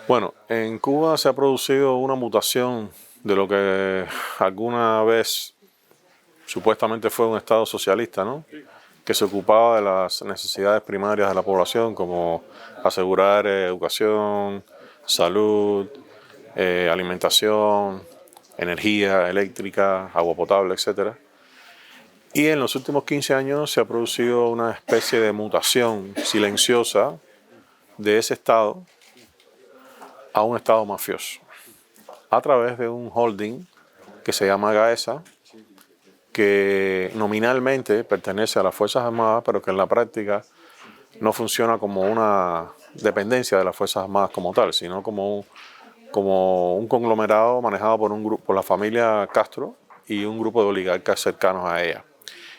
Bueno, en Cuba se ha producido una mutación de lo que alguna vez supuestamente fue un Estado socialista, ¿no? Que se ocupaba de las necesidades primarias de la población, como asegurar educación, salud, alimentación, energía eléctrica, agua potable, etcétera. Y en los últimos 15 años se ha producido una especie de mutación silenciosa de ese Estado a un Estado mafioso, a través de un holding que se llama GAESA, que nominalmente pertenece a las Fuerzas Armadas, pero que en la práctica no funciona como una dependencia de las Fuerzas Armadas como tal, sino como un conglomerado manejado por un grupo, por la familia Castro y un grupo de oligarcas cercanos a ella,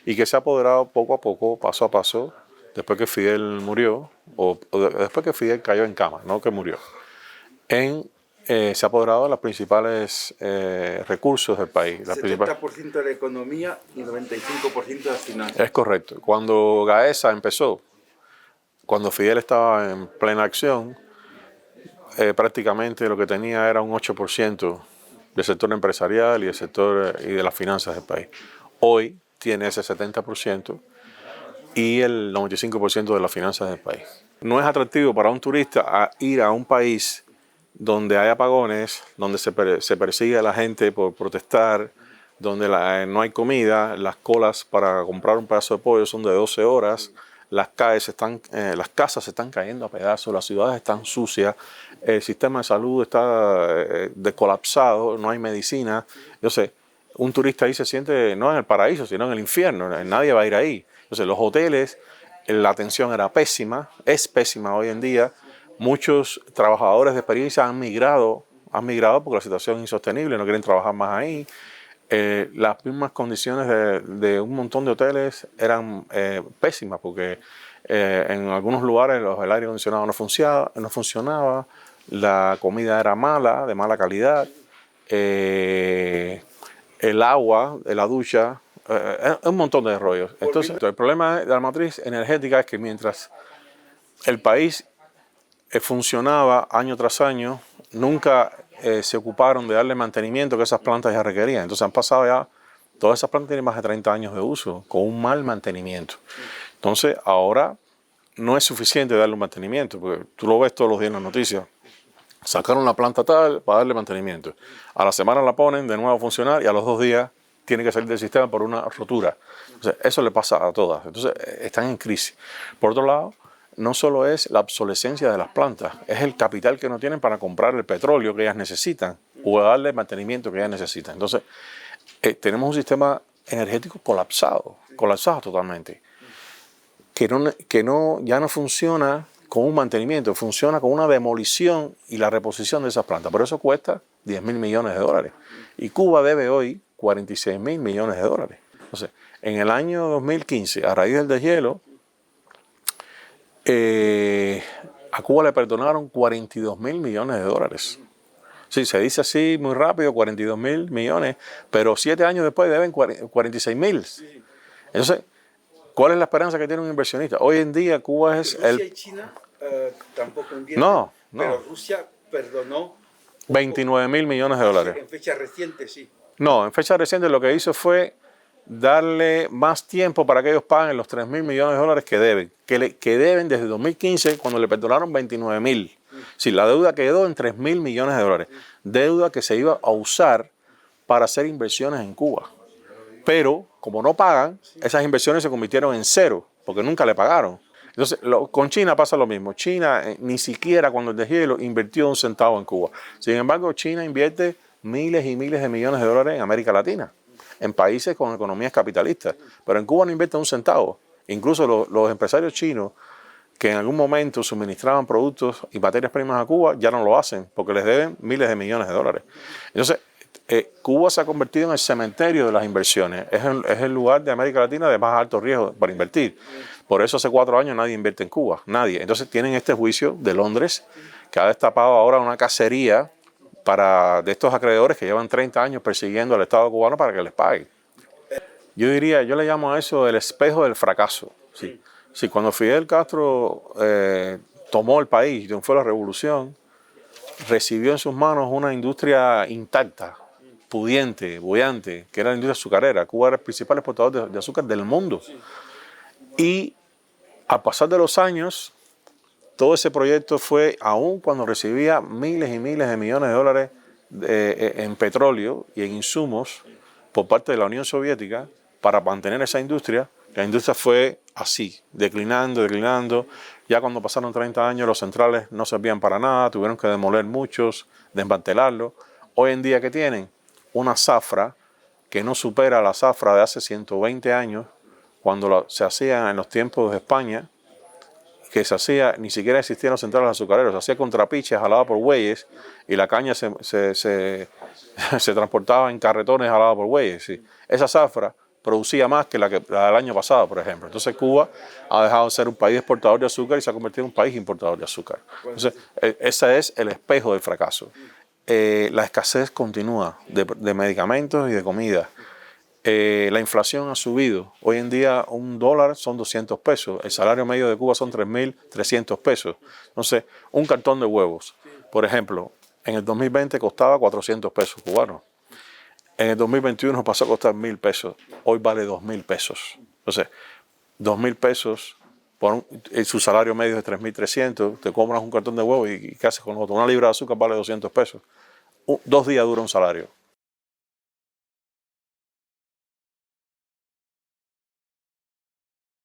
y que se ha apoderado poco a poco, paso a paso, después que Fidel murió, después que Fidel cayó en cama, no que murió, se ha apoderado de los principales recursos del país. 70% de la economía y 95% de las finanzas. Es correcto. Cuando GAESA empezó, cuando Fidel estaba en plena acción, prácticamente lo que tenía era un 8% del sector empresarial y del sector y de las finanzas del país. Hoy tiene ese 70% y el 95% de las finanzas del país. No es atractivo para un turista ir a un país donde hay apagones, donde se persigue a la gente por protestar, donde no hay comida, las colas para comprar un pedazo de pollo son de 12 horas, las casas se están cayendo a pedazos, las ciudades están sucias, el sistema de salud está colapsado, no hay medicina. Entonces, un turista ahí se siente no en el paraíso, sino en el infierno, nadie va a ir ahí. Entonces, los hoteles, la atención era pésima, es pésima hoy en día. Muchos trabajadores de experiencia han migrado porque la situación es insostenible, no quieren trabajar más ahí. Las mismas condiciones de un montón de hoteles eran pésimas porque en algunos lugares el aire acondicionado no funcionaba, la comida era mala, de mala calidad, el agua de la ducha, un montón de rollos. Entonces, el problema de la matriz energética es que mientras el país funcionaba año tras año, nunca se ocuparon de darle mantenimiento que esas plantas ya requerían. Entonces han pasado ya, todas esas plantas tienen más de 30 años de uso, con un mal mantenimiento. Entonces ahora no es suficiente darle un mantenimiento, porque tú lo ves todos los días en las noticias. Sacaron la planta tal para darle mantenimiento. A la semana la ponen de nuevo a funcionar y a los 2 días tiene que salir del sistema por una rotura. Entonces, eso le pasa a todas. Entonces, están en crisis. Por otro lado, no solo es la obsolescencia de las plantas, es el capital que no tienen para comprar el petróleo que ellas necesitan o darle el mantenimiento que ellas necesitan. Entonces, tenemos un sistema energético colapsado totalmente, ya no funciona con un mantenimiento, funciona con una demolición y la reposición de esas plantas. Por eso cuesta 10.000 millones de dólares. Y Cuba debe hoy 46.000 millones de dólares. Entonces, en el año 2015, a raíz del deshielo, a Cuba le perdonaron 42.000 millones de dólares. Sí, se dice así muy rápido, 42.000 millones, pero 7 años después deben 46.000. Entonces, ¿cuál es la esperanza que tiene un inversionista? Hoy en día Cuba es Rusia y China tampoco invierten, No. pero Rusia perdonó 29.000 millones de dólares. En fecha reciente, sí. No, en fecha reciente lo que hizo fue darle más tiempo para que ellos paguen los 3.000 millones de dólares que deben, que deben desde 2015 cuando le perdonaron 29.000. Sí, la deuda quedó en 3.000 millones de dólares. Deuda que se iba a usar para hacer inversiones en Cuba. Pero como no pagan, esas inversiones se convirtieron en cero, porque nunca le pagaron. Entonces, con China pasa lo mismo. China ni siquiera cuando el deshielo invirtió un centavo en Cuba. Sin embargo, China invierte miles y miles de millones de dólares en América Latina, en países con economías capitalistas. Pero en Cuba no invierte un centavo. Incluso los empresarios chinos que en algún momento suministraban productos y materias primas a Cuba ya no lo hacen porque les deben miles de millones de dólares. Entonces, Cuba se ha convertido en el cementerio de las inversiones. Es el lugar de América Latina de más alto riesgo para invertir. Por eso hace 4 años nadie invierte en Cuba, nadie. Entonces tienen este juicio de Londres que ha destapado ahora una cacería de estos acreedores que llevan 30 años persiguiendo al Estado cubano para que les pague. Yo le llamo a eso el espejo del fracaso. Sí. Cuando Fidel Castro tomó el país y triunfó la revolución, recibió en sus manos una industria intacta, pudiente, boyante, que era la industria azucarera. Cuba era el principal exportador de azúcar del mundo. Y al pasar de los años, todo ese proyecto fue, aun cuando recibía miles y miles de millones de dólares en petróleo y en insumos por parte de la Unión Soviética para mantener esa industria, la industria fue así, declinando, declinando. Ya cuando pasaron 30 años, los centrales no servían para nada, tuvieron que demoler muchos, desmantelarlos. Hoy en día, ¿qué tienen? Una zafra que no supera la zafra de hace 120 años, cuando se hacía en los tiempos de España, que se hacía, ni siquiera existían los centrales azucareros, se hacía con trapiches jalada por bueyes y la caña se transportaba en carretones jalada por bueyes. ¿Sí? Esa zafra producía más que la del año pasado, por ejemplo. Entonces Cuba ha dejado de ser un país exportador de azúcar y se ha convertido en un país importador de azúcar. Entonces, ese es el espejo del fracaso. La escasez continúa de medicamentos y de comida. La inflación ha subido. Hoy en día $1 son 200 pesos. El salario medio de Cuba son 3.300 pesos. Entonces, un cartón de huevos, por ejemplo, en el 2020 costaba 400 pesos cubanos. En el 2021 pasó a costar 1.000 pesos. Hoy vale 2.000 pesos. Entonces, 2.000 pesos, su salario medio es de 3.300, te compras un cartón de huevos y ¿qué haces con otro? Una libra de azúcar vale 200 pesos. 2 días dura un salario.